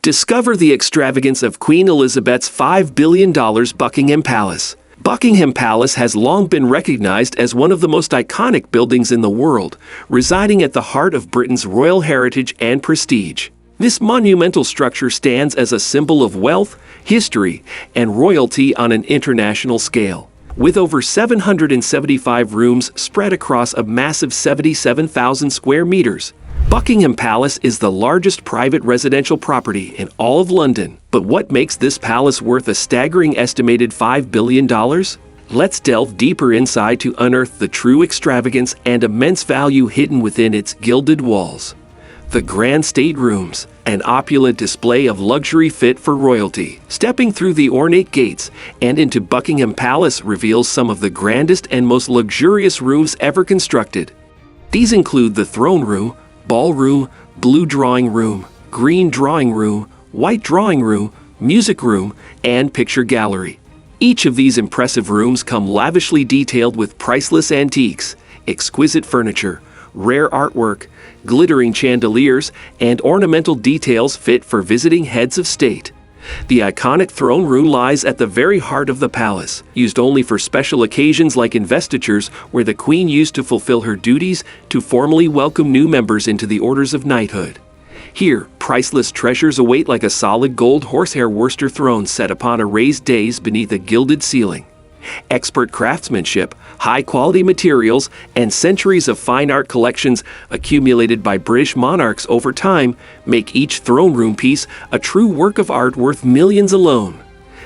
Discover the extravagance of Queen Elizabeth's $5 billion Buckingham Palace. Buckingham Palace has long been recognized as one of the most iconic buildings in the world, residing at the heart of Britain's royal heritage and prestige. This monumental structure stands as a symbol of wealth, history, and royalty on an international scale. With over 775 rooms spread across a massive 77,000 square meters, Buckingham Palace is the largest private residential property in all of London. But what makes this palace worth a staggering estimated $5 billion? Let's delve deeper inside to unearth the true extravagance and immense value hidden within its gilded walls. The grand staterooms, an opulent display of luxury fit for royalty. Stepping through the ornate gates and into Buckingham Palace reveals some of the grandest and most luxurious rooms ever constructed. These include the throne room, ballroom, blue drawing room, green drawing room, white drawing room, music room, and picture gallery. Each of these impressive rooms come lavishly detailed with priceless antiques, exquisite furniture, rare artwork, glittering chandeliers, and ornamental details fit for visiting heads of state. The iconic throne room lies at the very heart of the palace, used only for special occasions like investitures, where the Queen used to fulfill her duties to formally welcome new members into the orders of knighthood. Here, priceless treasures await like a solid gold horsehair Worcester throne set upon a raised dais beneath a gilded ceiling. Expert craftsmanship, high-quality materials, and centuries of fine art collections accumulated by British monarchs over time make each throne room piece a true work of art worth millions alone.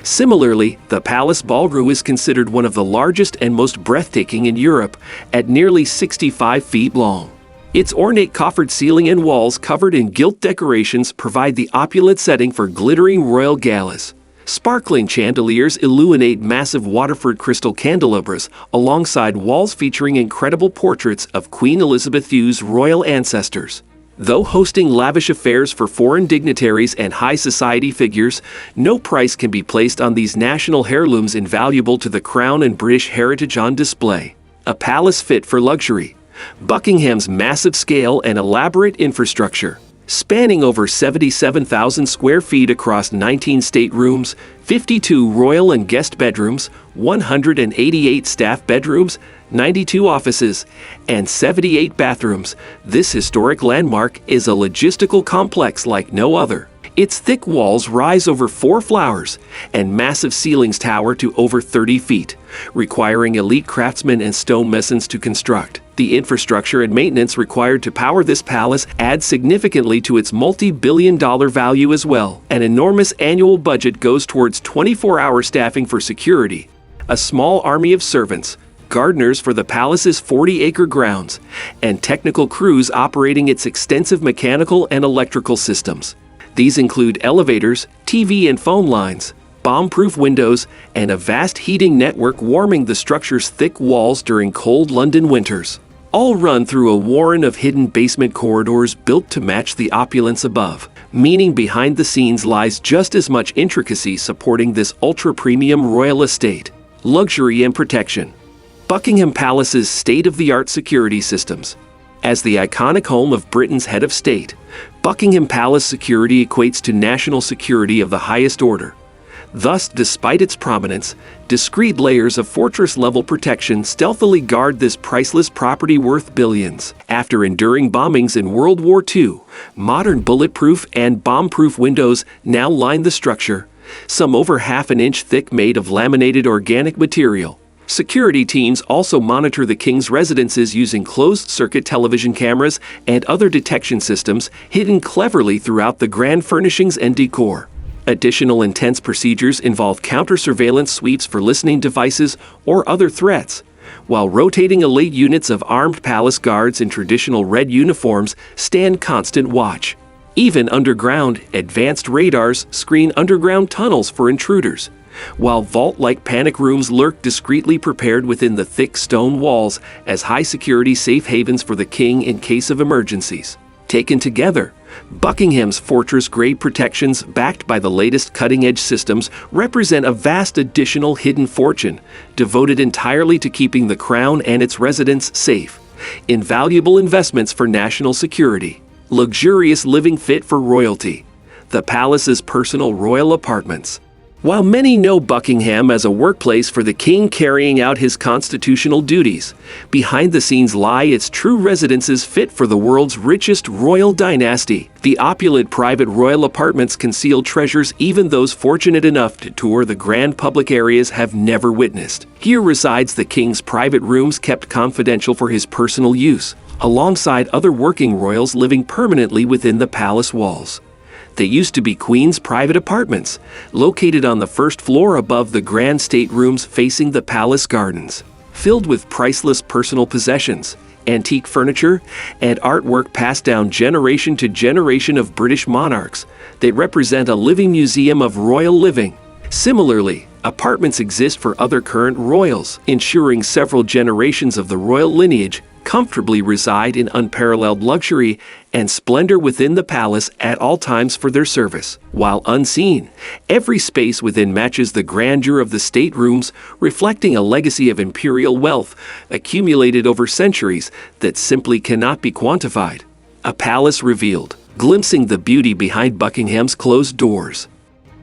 Similarly, the Palace Ballroom is considered one of the largest and most breathtaking in Europe, at nearly 65 feet long. Its ornate coffered ceiling and walls covered in gilt decorations provide the opulent setting for glittering royal galas. Sparkling chandeliers illuminate massive Waterford crystal candelabras alongside walls featuring incredible portraits of Queen Elizabeth II's royal ancestors. Though hosting lavish affairs for foreign dignitaries and high society figures, no price can be placed on these national heirlooms invaluable to the crown and British heritage on display. A palace fit for luxury. Buckingham's massive scale and elaborate infrastructure, spanning over 77,000 square feet across 19 staterooms, 52 royal and guest bedrooms, 188 staff bedrooms, 92 offices, and 78 bathrooms. This historic landmark is a logistical complex like no other. Its thick walls rise over 4 flowers, and massive ceilings tower to over 30 feet, requiring elite craftsmen and stonemasons to construct. The infrastructure and maintenance required to power this palace adds significantly to its multi-billion-dollar value as well. An enormous annual budget goes towards 24-hour staffing for security, a small army of servants, gardeners for the palace's 40-acre grounds, and technical crews operating its extensive mechanical and electrical systems. These include elevators, TV and phone lines, bomb-proof windows, and a vast heating network warming the structure's thick walls during cold London winters. All run through a warren of hidden basement corridors built to match the opulence above, meaning behind the scenes lies just as much intricacy supporting this ultra-premium royal estate. Luxury and protection. Buckingham Palace's state-of-the-art security systems. As the iconic home of Britain's head of state, Buckingham Palace security equates to national security of the highest order. Thus, despite its prominence, discreet layers of fortress-level protection stealthily guard this priceless property worth billions. After enduring bombings in World War II, modern bulletproof and bomb-proof windows now line the structure, some over half an inch thick, made of laminated organic material. Security teams also monitor the King's residences using closed-circuit television cameras and other detection systems hidden cleverly throughout the grand furnishings and decor. Additional intense procedures involve counter-surveillance sweeps for listening devices or other threats, while rotating elite units of armed palace guards in traditional red uniforms stand constant watch. Even underground, advanced radars screen underground tunnels for intruders, while vault-like panic rooms lurk discreetly prepared within the thick stone walls as high-security safe havens for the king in case of emergencies. Taken together, Buckingham's fortress-grade protections, backed by the latest cutting-edge systems, represent a vast additional hidden fortune, devoted entirely to keeping the crown and its residents safe. Invaluable investments for national security. Luxurious living fit for royalty. the palace's personal royal apartments. While many know Buckingham as a workplace for the king carrying out his constitutional duties, behind the scenes lie its true residences fit for the world's richest royal dynasty. The opulent private royal apartments conceal treasures even those fortunate enough to tour the grand public areas have never witnessed. Here resides the king's private rooms kept confidential for his personal use, alongside other working royals living permanently within the palace walls. They used to be Queen's private apartments, located on the first floor above the grand staterooms facing the palace gardens. Filled with priceless personal possessions, antique furniture, and artwork passed down generation to generation of British monarchs, they represent a living museum of royal living. Similarly, apartments exist for other current royals, ensuring several generations of the royal lineage comfortably reside in unparalleled luxury and splendor within the palace at all times for their service. While unseen, every space within matches the grandeur of the staterooms, reflecting a legacy of imperial wealth accumulated over centuries that simply cannot be quantified. A palace revealed, glimpsing the beauty behind Buckingham's closed doors.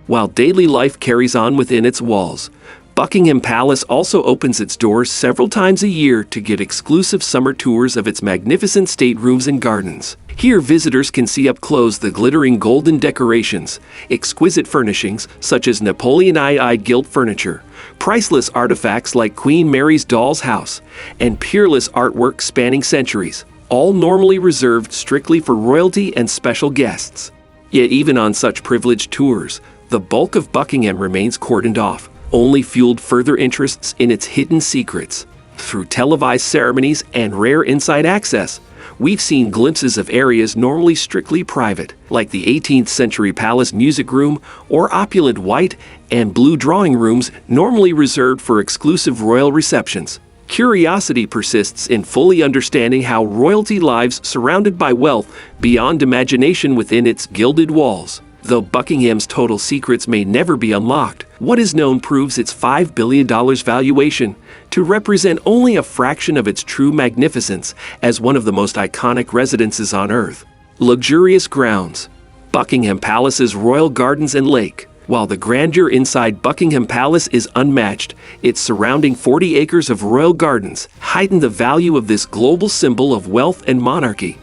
While daily life carries on within its walls, Buckingham Palace also opens its doors several times a year to get exclusive summer tours of its magnificent staterooms and gardens. Here, visitors can see up close the glittering golden decorations, exquisite furnishings such as Napoleonide gilt furniture, priceless artifacts like Queen Mary's doll's house, and peerless artwork spanning centuries, all normally reserved strictly for royalty and special guests. Yet even on such privileged tours, the bulk of Buckingham remains cordoned off, only fueled further interests in its hidden secrets. Through televised ceremonies and rare inside access, we've seen glimpses of areas normally strictly private, like the 18th century palace music room or opulent white and blue drawing rooms normally reserved for exclusive royal receptions. Curiosity persists in fully understanding how royalty lives surrounded by wealth beyond imagination within its gilded walls. Though Buckingham's total secrets may never be unlocked, what is known proves its $5 billion valuation to represent only a fraction of its true magnificence as one of the most iconic residences on Earth. Luxurious grounds. Buckingham Palace's royal gardens and lake. While the grandeur inside Buckingham Palace is unmatched, its surrounding 40 acres of royal gardens heighten the value of this global symbol of wealth and monarchy.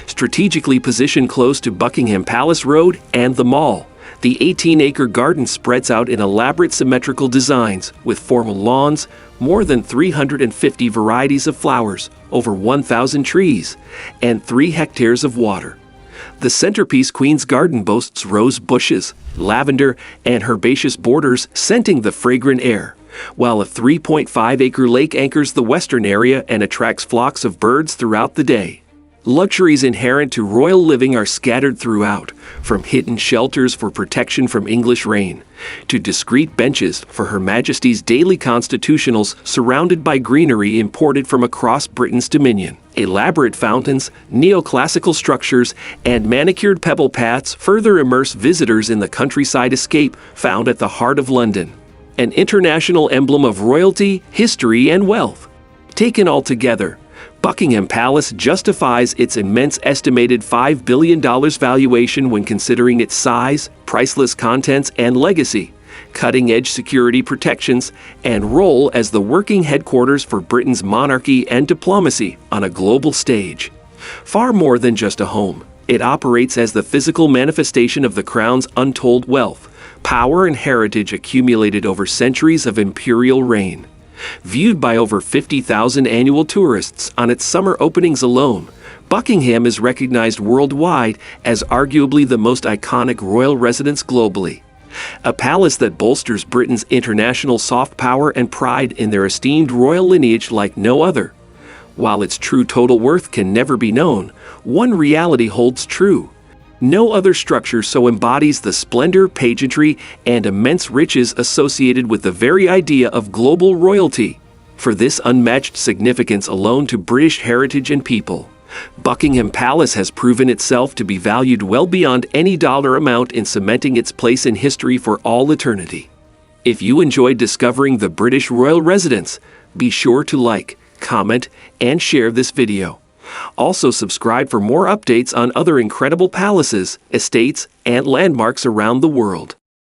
Strategically positioned close to Buckingham Palace Road and the Mall, the 18-acre garden spreads out in elaborate symmetrical designs with formal lawns, more than 350 varieties of flowers, over 1,000 trees, and 3 hectares of water. The centerpiece Queen's Garden boasts rose bushes, lavender, and herbaceous borders scenting the fragrant air, while a 3.5-acre lake anchors the western area and attracts flocks of birds throughout the day. Luxuries inherent to royal living are scattered throughout, from hidden shelters for protection from English rain, to discreet benches for Her Majesty's daily constitutionals surrounded by greenery imported from across Britain's dominion. Elaborate fountains, neoclassical structures, and manicured pebble paths further immerse visitors in the countryside escape found at the heart of London, an international emblem of royalty, history, and wealth. Taken all together, Buckingham Palace justifies its immense estimated $5 billion valuation when considering its size, priceless contents and legacy, cutting-edge security protections, and role as the working headquarters for Britain's monarchy and diplomacy on a global stage. Far more than just a home, it operates as the physical manifestation of the Crown's untold wealth, power and heritage accumulated over centuries of imperial reign. Viewed by over 50,000 annual tourists on its summer openings alone, Buckingham is recognized worldwide as arguably the most iconic royal residence globally. A palace that bolsters Britain's international soft power and pride in their esteemed royal lineage like no other. While its true total worth can never be known, one reality holds true. No other structure so embodies the splendor, pageantry, and immense riches associated with the very idea of global royalty. For this unmatched significance alone to British heritage and people, Buckingham Palace has proven itself to be valued well beyond any dollar amount in cementing its place in history for all eternity. If you enjoyed discovering the British royal residence, be sure to like, comment, and share this video. Also subscribe for more updates on other incredible palaces, estates, and landmarks around the world.